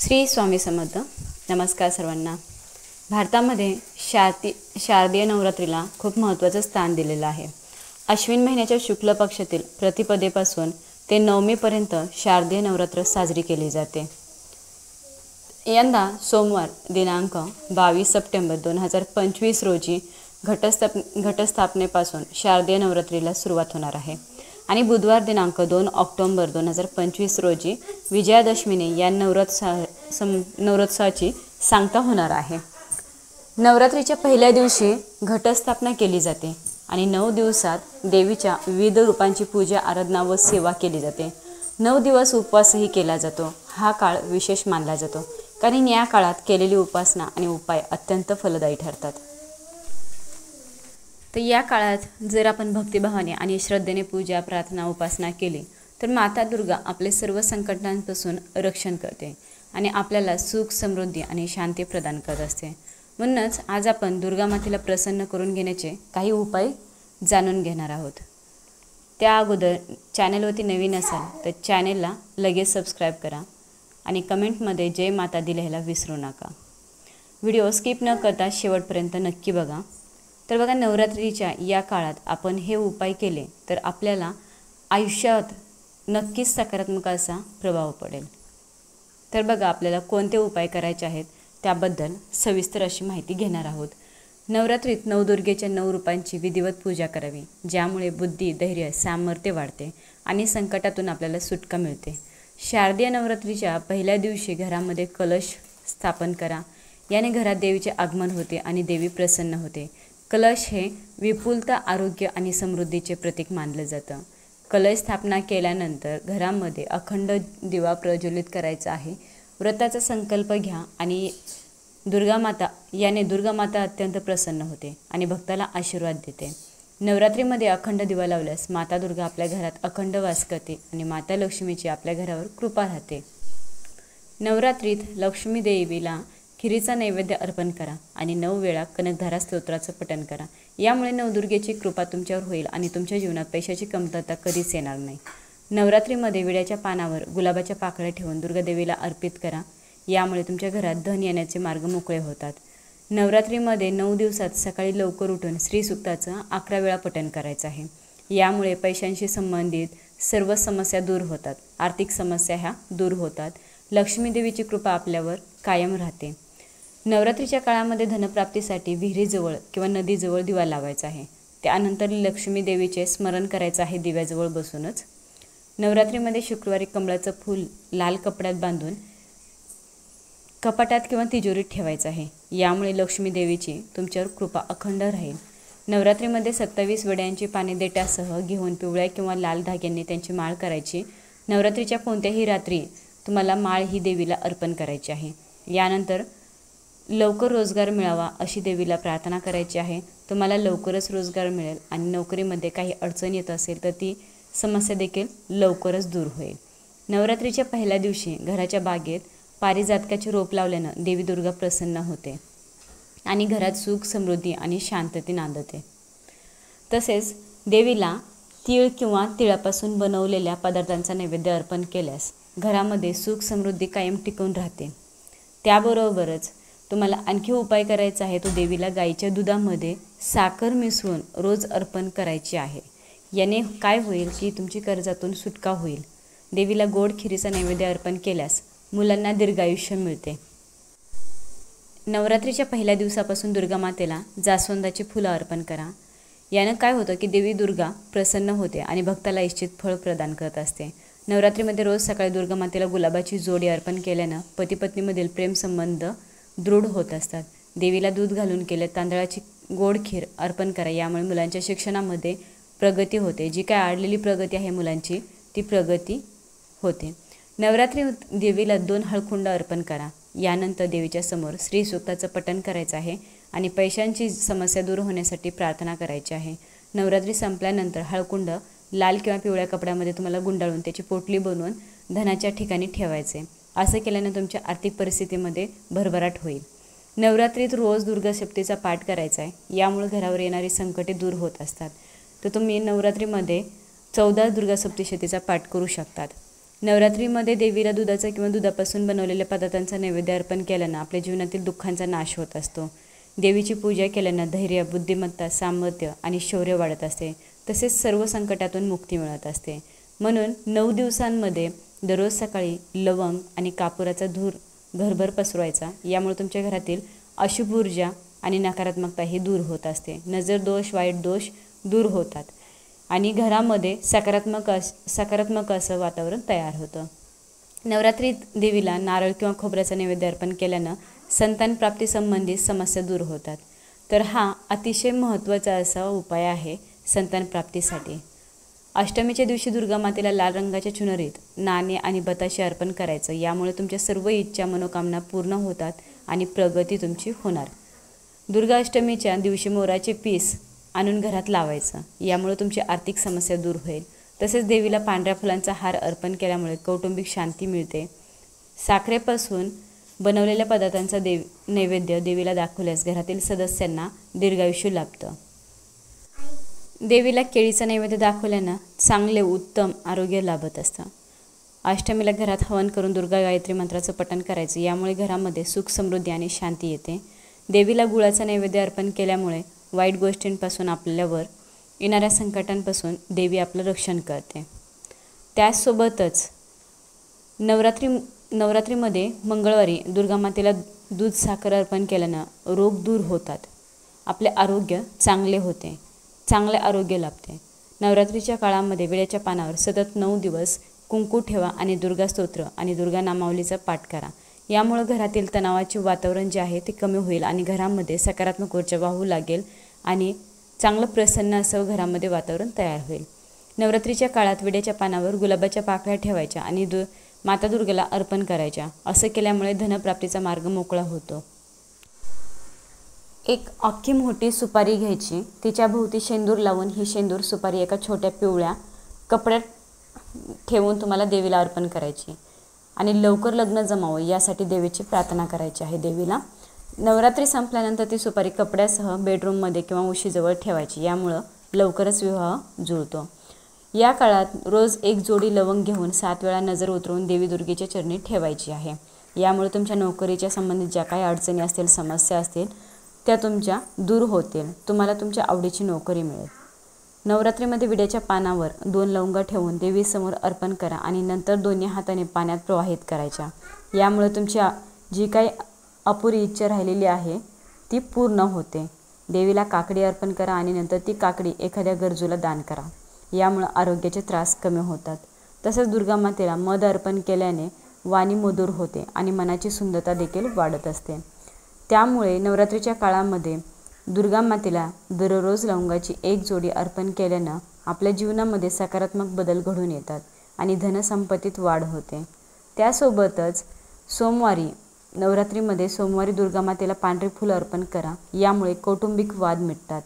श्री स्वामी समर्थ. नमस्कार सर्वांना. भारतामध्ये शारदीय नवरात्रीला खूप महत्त्वाचं स्थान दिलेलं आहे. अश्विन महिन्याच्या शुक्ल पक्षातील प्रतिपदेपासून ते नवमीपर्यंत शारदीय नवरात्र साजरी केली जाते. यंदा सोमवार दिनांक 22 सप्टेंबर 2025 रोजी घटस्थापनेपासून शारदीय नवरात्रीला सुरुवात होणार आहे आणि बुधवार दिनांक 2 ऑक्टोबर 2025 रोजी विजयादशमीने या नवरोत्सवाची सांगता होणार आहे. नवरात्रीच्या पहिल्या दिवशी घटस्थापना केली जाते आणि 9 दिवसात देवीच्या विविध रूपांची पूजा, आराधना व सेवा केली जाते. 9 दिवस उपवासही केला जातो. हा काळ विशेष मानला जातो कारण या काळात केलेली उपासना आणि उपाय अत्यंत फलदायी ठरतात. तर या काळात जर आपण भक्तिभावाने आणि श्रद्धेने पूजा, प्रार्थना, उपासना केली तर माता दुर्गा आपले सर्व संकटांपासून रक्षण करते आणि आपल्याला सुख, समृद्धी आणि शांती प्रदान करत असते. म्हणूनच आज आपण दुर्गा मातेला प्रसन्न करून घेण्याचे काही उपाय जाणून घेणार आहोत. त्या अगोदर चॅनलवरती नवीन असाल तर चॅनलला लगेच सबस्क्राईब करा आणि कमेंटमध्ये जय माता दी लिहायला विसरू नका. व्हिडिओ स्किप न करता शेवटपर्यंत नक्की बघा. तर बघा, नवरात्रीच्या या काळात आपण हे उपाय केले तर आपल्याला आयुष्यात नक्कीच सकारात्मक असा प्रभाव पडेल. तर बघा, आपल्याला कोणते उपाय करायचे आहेत त्याबद्दल सविस्तर अशी माहिती घेणार आहोत. नवरात्रीत नवदुर्गेच्या 9 रूपांची विधिवत पूजा करावी, ज्यामुळे बुद्धी, धैर्य, सामर्थ्य वाढते आणि संकटातून आपल्याला सुटका मिळते. शारदीय नवरात्रीच्या पहिल्या दिवशी घरामध्ये कलश स्थापन करा. याने घरात देवीचे आगमन होते आणि देवी प्रसन्न होते. कलश हे विपुलता, आरोग्य आणि समृद्धीचे प्रतीक मानलं जातं. कलश स्थापना केल्यानंतर घरामध्ये अखंड दिवा प्रज्वलित करायचा आहे. व्रताचा संकल्प घ्या आणि दुर्गा माता अत्यंत प्रसन्न होते आणि भक्ताला आशीर्वाद देते. नवरात्रीमध्ये अखंड दिवा लावल्यास माता दुर्गा आपल्या घरात अखंड वास करते आणि माता लक्ष्मीची आपल्या घरावर कृपा राहते. नवरात्रीत लक्ष्मी देवीला खिरीचा नैवेद्य अर्पण करा आणि 9 वेळा कनकधारा स्तोत्राचं पठण करा. यामुळे नवदुर्गेची कृपा तुमच्यावर होईल आणि तुमच्या जीवनात पैशाची कमतरता कधीच येणार नाही. नवरात्रीमध्ये विड्याच्या पानावर गुलाबाच्या पाकळ्या ठेवून दुर्गादेवीला अर्पित करा. यामुळे तुमच्या घरात धन येण्याचे मार्ग मोकळे होतात. नवरात्रीमध्ये 9 दिवसात सकाळी लवकर उठून श्रीसूक्ताचं 11 वेळा पठण करायचं आहे. यामुळे पैशांशी संबंधित सर्व समस्या दूर होतात. आर्थिक समस्या ह्या दूर होतात. लक्ष्मी देवीची कृपा आपल्यावर कायम राहते. नवरात्रीच्या काळामध्ये धनप्राप्तीसाठी विहिरीजवळ किंवा नदीजवळ दिवा लावायचा आहे. त्यानंतर लक्ष्मी देवीचे स्मरण करायचं आहे दिव्याजवळ बसूनच. नवरात्रीमध्ये शुक्रवारी कमळाचं फूल लाल कपड्यात बांधून कपाटात किंवा तिजोरीत ठेवायचं आहे. यामुळे लक्ष्मी देवीची तुमच्यावर कृपा अखंड राहील. नवरात्रीमध्ये 27 विड्यांची पाने देठासह घेऊन पिवळ्या किंवा लाल धाग्यांनी त्यांची माळ करायची. नवरात्रीच्या कोणत्याही रात्री तुम्हाला माळ ही देवीला अर्पण करायची आहे. यानंतर लवकर रोजगार मिळावा अशी देवीला प्रार्थना करायची आहे. तुम्हाला लवकरच रोजगार मिळेल आणि नोकरीमध्ये काही अडचण येत असेल तर ती समस्या देखील लवकरच दूर होईल. नवरात्रीच्या पहिल्या दिवशी घराच्या बागेत पारिजातकाचे रोप लावल्यानं देवी दुर्गा प्रसन्न होते आणि घरात सुख, समृद्धी आणि शांतता नांदते. तसेच देवीला तीळ किंवा तिळापासून बनवलेल्या पदार्थांचा नैवेद्य अर्पण केल्यास घरामध्ये सुख, समृद्धी कायम टिकून राहते. त्याबरोबरच तुम्हाला आणखी उपाय करायचा आहे तो देवीला गाईच्या दुधामध्ये साखर मिसळून रोज अर्पण करायची आहे. याने काय होईल की तुमची कर्जातून सुटका होईल. देवीला गोड खिरीचा नैवेद्य अर्पण केल्यास मुलांना दीर्घायुष्य मिळते. नवरात्रीच्या पहिल्या दिवसापासून दुर्गा मातेला जास्वंदाची फुलं अर्पण करा. यानं काय होतं की देवी दुर्गा प्रसन्न होते आणि भक्ताला इच्छित फळ प्रदान करत असते. नवरात्रीमध्ये रोज सकाळी दुर्गा मातेला गुलाबाची जोडी अर्पण केल्यानं पती-पत्नीमधील प्रेमसंबंध दृढ होत असतात. देवीला दूध घालून केले तांदळाची गोड खीर अर्पण करा. यामुळे मुलांच्या शिक्षणामध्ये प्रगती होते. जी काय अडलेली प्रगती आहे मुलांची ती प्रगती होते. नवरात्री देवीला 2 हळकुंड अर्पण करा. यानंतर देवीच्या समोर श्रीसूक्ताचं पठण करायचं आहे आणि पैशांची समस्या दूर होण्यासाठी प्रार्थना करायची आहे. नवरात्री संपल्यानंतर हळकुंड लाल किंवा पिवळ्या कपड्यामध्ये तुम्हाला गुंडाळून त्याची पोटली बनवून धनाच्या ठिकाणी ठेवायचे. असं केल्यानं तुमच्या आर्थिक परिस्थितीमध्ये भरभराट होईल. नवरात्रीत रोज दुर्गा सप्तशतीचा पाठ करायचा आहे. यामुळे घरावर येणारी संकटे दूर होत असतात. तर तुम्ही नवरात्रीमध्ये 14 दुर्गा सप्तशतीचा पाठ करू शकतात. नवरात्रीमध्ये देवीला दुधाचा किंवा दुधापासून बनवलेल्या पदार्थांचा नैवेद्य अर्पण केल्यानं आपल्या जीवनातील दुःखांचा नाश होत असतो. देवीची पूजा केल्यानं धैर्य, बुद्धिमत्ता, सामर्थ्य आणि शौर्य वाढत असते. तसेच सर्व संकटातून मुक्ती मिळत असते. म्हणून 9 दिवसांमध्ये दररोज सकाळी लवंग आणि कापुराचा धूर घरभर पसरवायचा. यामुळे तुमच्या घरातील अशुभ ऊर्जा आणि नकारात्मकता ही दूर होत असते. नजर दोष, वाईट दोष दूर होतात आणि घरामध्ये सकारात्मक असं वातावरण तयार होतं. नवरात्रीत देवीला नारळ किंवा खोबऱ्याचा नैवेद्य अर्पण केल्यानं संतान प्राप्तीसंबंधित समस्या दूर होतात. तर हा अतिशय महत्त्वाचा असा उपाय आहे संतान प्राप्तीसाठी. अष्टमीच्या दिवशी दुर्गा मातेला लाल रंगाच्या चुनरीत नाणे आणि बताशे अर्पण करायचं. यामुळे तुमच्या सर्व इच्छा, मनोकामना पूर्ण होतात आणि प्रगती तुमची होणार. दुर्गा अष्टमीच्या दिवशी मोराचे पीस आणून घरात लावायचं. यामुळे तुमची आर्थिक समस्या दूर होईल. तसेच देवीला पांढऱ्या फुलांचा हार अर्पण केल्यामुळे कौटुंबिक शांती मिळते. साखरेपासून बनवलेल्या पदार्थांचा नैवेद्य देवीला दाखवल्यास घरातील सदस्यांना दीर्घायुष्य लाभतं. देवीला केळीचा नैवेद्य दाखवल्यानं चांगले उत्तम आरोग्य लाभत असतं. अष्टमीला घरात हवन करून दुर्गा गायत्री मंत्राचं पठण करायचं. यामुळे घरामध्ये सुख, समृद्धी आणि शांती येते. देवीला गुळाचा नैवेद्य अर्पण केल्यामुळे वाईट गोष्टींपासून आपल्यावर येणाऱ्या संकटांपासून देवी आपलं रक्षण करते. त्याचसोबतच नवरात्रीमध्ये मंगळवारी दुर्गा मातेला दूध साखर अर्पण केल्यानं रोग दूर होतात. आपले आरोग्य चांगले होते, चांगले आरोग्य लाभते. नवरात्रीच्या काळामध्ये विड्याच्या पानावर सतत 9 दिवस कुंकू ठेवा आणि दुर्गा स्तोत्र आणि दुर्गा नामावलीचा पाठ करा. यामुळे घरातील तणावाचे वातावरण जे आहे ते कमी होईल आणि घरामध्ये सकारात्मक ऊर्जा वाहू लागेल आणि चांगलं प्रसन्न असं घरामध्ये वातावरण तयार होईल. नवरात्रीच्या काळात विड्याच्या पानावर गुलाबाच्या पाकळ्या ठेवायच्या आणि माता दुर्गेला अर्पण करायच्या. असं केल्यामुळे धनप्राप्तीचा मार्ग मोकळा होतो. एक अख्खी मोठी सुपारी घ्यायची, तिच्या भोवती शेंदूर लावून ही शेंदूर सुपारी एका छोट्या पिवळ्या कपड्यात ठेवून तुम्हाला देवीला अर्पण करायची आणि लवकर लग्न जमावं यासाठी देवीची प्रार्थना करायची आहे देवीला. नवरात्री संपल्यानंतर ती सुपारी कपड्यासह बेडरूममध्ये किंवा उशीजवळ ठेवायची. यामुळं लवकरच विवाह जुळतो. या काळात रोज एक जोडी लवंग घेऊन 7 वेळा नजर उतरवून देवी दुर्गेच्या चरणी ठेवायची आहे. यामुळे तुमच्या नोकरीच्या संबंधित ज्या काही अडचणी असतील, समस्या असतील त्या तुमच्या दूर होतील. तुम्हाला तुमच्या आवडीची नोकरी मिळेल. नवरात्रीमध्ये विड्याच्या पानावर 2 लवंगा ठेवून देवीसमोर अर्पण करा आणि नंतर दोन्ही हाताने पाण्यात प्रवाहित करायच्या. यामुळे तुमची जी काही अपुरी इच्छा राहिलेली आहे ती पूर्ण होते. देवीला काकडी अर्पण करा आणि नंतर ती काकडी एखाद्या गरजूला दान करा. यामुळे आरोग्याचे त्रास कमी होतात. तसंच दुर्गा मातेला मध अर्पण केल्याने वाणी मधुर होते आणि मनाची सुंदरता देखील वाढत असते. त्यामुळे नवरात्रीच्या काळामध्ये दुर्गा मातेला दररोज लवंगाची एक जोडी अर्पण केल्यानं आपल्या जीवनामध्ये सकारात्मक बदल घडून येतात आणि धनसंपत्तीत वाढ होते. त्यासोबतच नवरात्रीमध्ये सोमवारी दुर्गा मातेला पांढरे फूल अर्पण करा. यामुळे कौटुंबिक वाद मिटतात.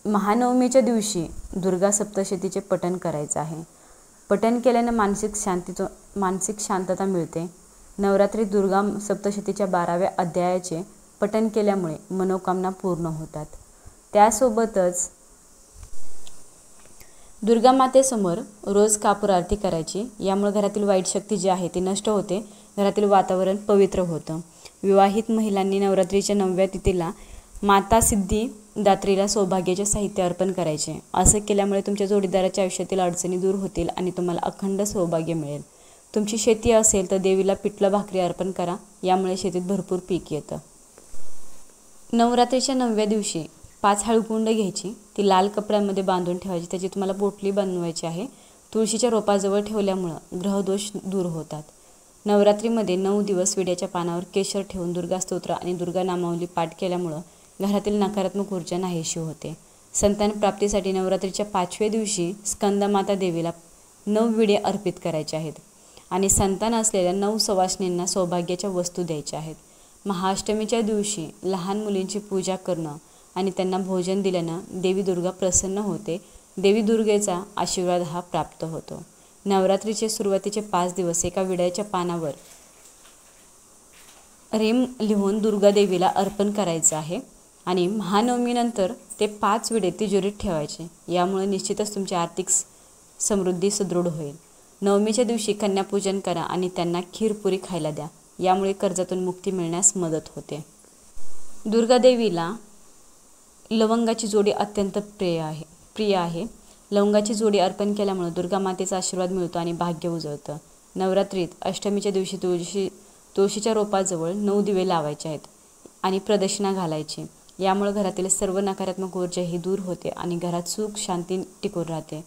महानवमीच्या दिवशी दुर्गा सप्तशतीचे पठण करायचं आहे. पठण केल्यानं मानसिक शांतता मिळते. नवरात्रीत दुर्गा सप्तशतीच्या 12व्या अध्यायाचे पठण केल्यामुळे मनोकामना पूर्ण होतात. त्यासोबतच दुर्गा मातेसमोर रोज कापूर आरती करायची. यामुळे घरातील वाईट शक्ती जी आहे ती नष्ट होते. घरातील वातावरण पवित्र होतं. विवाहित महिलांनी नवरात्रीच्या 9व्या तिथीला माता सिद्धिदात्रीला सौभाग्याचे साहित्य अर्पण करायचे. असं केल्यामुळे तुमच्या जोडीदाराच्या आयुष्यातील अडचणी दूर होतील आणि तुम्हाला अखंड सौभाग्य मिळेल. तुमची शेती असेल तर देवीला पिठलं भाकरी अर्पण करा. यामुळे शेतीत भरपूर पीक येतं. नवरात्रीच्या 9व्या दिवशी 5 हळकुंड घ्यायची, ती लाल कपड्यांमध्ये बांधून ठेवायची. त्याची तुम्हाला पोटली बनवायची आहे. तुळशीच्या रोपाजवळ ठेवल्यामुळं ग्रहदोष दूर होतात. नवरात्रीमध्ये 9 दिवस विड्याच्या पानावर केशर ठेवून दुर्गा स्तोत्र आणि दुर्गा नामावली पाठ केल्यामुळं घरातील नकारात्मक ऊर्जा नाहीशी होते. संतान प्राप्तीसाठी नवरात्रीच्या 5व्या दिवशी स्कंदमाता देवीला 9 विडे अर्पित करायचे आहेत आणि संतान असलेल्या 9 सवाष्णींना सौभाग्याच्या वस्तू द्यायच्या आहेत. महाअष्टमीच्या दिवशी लहान मुलींची पूजा करणं आणि त्यांना भोजन दिल्यानं देवी दुर्गा प्रसन्न होते. देवी दुर्गेचा आशीर्वाद हा प्राप्त होतो. नवरात्रीचे सुरुवातीचे 5 दिवस एका विड्याच्या पानावर रेम लिहून दुर्गा देवीला अर्पण करायचं आहे आणि महानवमीनंतर ते 5 विडे तिजोरीत ठेवायचे. यामुळे निश्चितच तुमची आर्थिक समृद्धी सुदृढ होईल. नवमीच्या दिवशी कन्यापूजन करा आणि त्यांना खीरपुरी खायला द्या. यामुळे कर्जातून मुक्ती मिळण्यास मदत होते. दुर्गादेवीला लवंगाची जोडी अत्यंत प्रिय आहे. लवंगाची जोडी अर्पण केल्यामुळे दुर्गा मातेचा आशीर्वाद मिळतो आणि भाग्य उजळतं. नवरात्रीत अष्टमीच्या दिवशी तुळशीच्या रोपाजवळ 9 दिवे लावायचे आहेत आणि प्रदक्षिणा घालायची. यामुळे घरातील सर्व नकारात्मक ऊर्जा ही दूर होते आणि घरात सुख शांती टिकून राहते.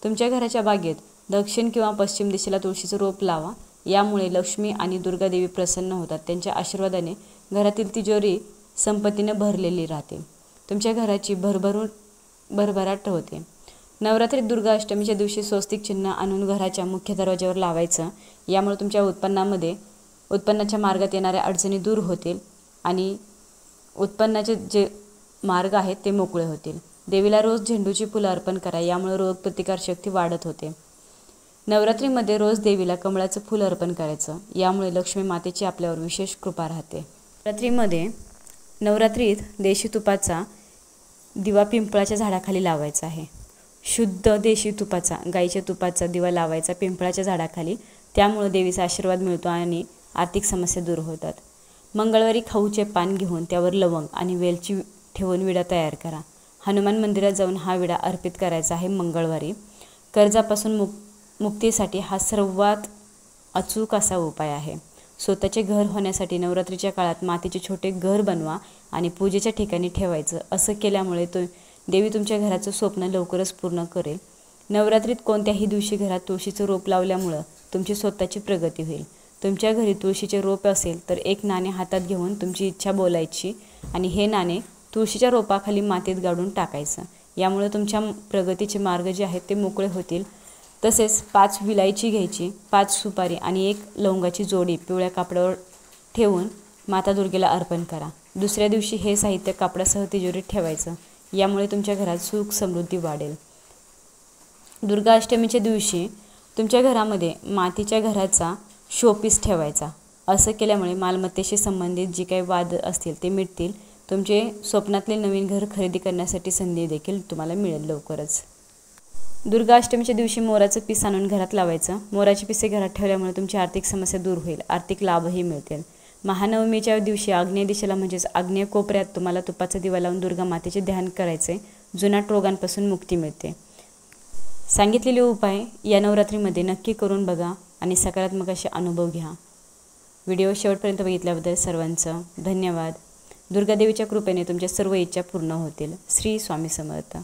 तुमच्या घराच्या बागेत दक्षिण किंवा पश्चिम दिशेला तुळशीचं रोप लावा. यामुळे लक्ष्मी आणि दुर्गादेवी प्रसन्न होतात. त्यांच्या आशीर्वादाने घरातील तिजोरी संपत्तीने भरलेली राहते. तुमच्या घराची भरभराट होते. नवरात्रीत दुर्गा अष्टमीच्या दिवशी स्वस्तिक चिन्ह आणून घराच्या मुख्य दरवाज्यावर लावायचं. यामुळे तुमच्या उत्पन्नाच्या मार्गात येणाऱ्या अडचणी दूर होतील आणि उत्पन्नाचे जे मार्ग आहेत ते मोकळे होतील. देवीला रोज झेंडूची फुलं अर्पण करा. यामुळे रोगप्रतिकारशक्ती वाढत होते. नवरात्रीमध्ये रोज देवीला कमळाचं फूल अर्पण करायचं. यामुळे लक्ष्मी मातेची आपल्यावर विशेष कृपा राहते. नवरात्रीत देशी तुपाचा दिवा पिंपळाच्या झाडाखाली लावायचा आहे. शुद्ध देशी तुपाचा, गाईच्या तुपाचा दिवा लावायचा पिंपळाच्या झाडाखाली. त्यामुळे देवीचा आशीर्वाद मिळतो आणि आर्थिक समस्या दूर होतात. मंगळवारी खाऊचे पान घेऊन त्यावर लवंग आणि वेलची ठेवून विडा तयार करा. हनुमान मंदिरात जाऊन हा विडा अर्पित करायचा आहे मंगळवारी. कर्जापासून मुक्तीसाठी हा सर्वात अचूक असा उपाय आहे. स्वतःचे घर होण्यासाठी नवरात्रीच्या काळात मातीचे छोटे घर बनवा आणि पूजेच्या ठिकाणी ठेवायचं. असं केल्यामुळे देवी तुमच्या घराचं स्वप्न लवकरच पूर्ण करेल. नवरात्रीत कोणत्याही दिवशी घरात तुळशीचं रोप लावल्यामुळं तुमची स्वतःची प्रगती होईल. तुमच्या घरी तुळशीचे रोप असेल तर एक नाणे हातात घेऊन तुमची इच्छा बोलायची आणि हे नाणे तुळशीच्या रोपाखाली मातीत गाडून टाकायचं. यामुळे तुमच्या प्रगतीचे मार्ग जे आहेत ते मोकळे होतील. तसेच 5 विलायची घ्यायची, 5 सुपारी आणि 1 लवंगाची जोडी पिवळ्या कापडावर ठेवून माता दुर्गेला अर्पण करा. दुसऱ्या दिवशी हे साहित्य कापडासह तिजोरीत ठेवायचं. यामुळे तुमच्या घरात सुख समृद्धी वाढेल. दुर्गा अष्टमीच्या दिवशी तुमच्या घरामध्ये मातीच्या घराचा शोपीस ठेवायचा. असं केल्यामुळे मालमत्तेशी संबंधित जे काही वाद असतील ते मिटतील. तुमचे स्वप्नातले नवीन घर खरेदी करण्यासाठी संधी देखील तुम्हाला मिळेल लवकरच. दुर्गा अष्टमीच्या दिवशी मोराचं पीस आणून घरात लावायचं. मोराची पिसे घरात ठेवल्यामुळे तुमची आर्थिक समस्या दूर होईल. आर्थिक लाभही मिळतील. महानवमीच्या दिवशी आग्नेय दिशेला म्हणजेच आग्नेय कोपऱ्यात तुम्हाला तुपाचा दिवा लावून दुर्गा मातेचे ध्यान करायचे. जुनाट रोगांपासून मुक्ती मिळते. सांगितलेले उपाय या नवरात्रीमध्ये नक्की करून बघा आणि सकारात्मक असे अनुभव घ्या. व्हिडिओ शेवटपर्यंत बघितल्याबद्दल सर्वांचं धन्यवाद. दुर्गादेवीच्या कृपेने तुमच्या सर्व इच्छा पूर्ण होतील. श्री स्वामी समर्थ.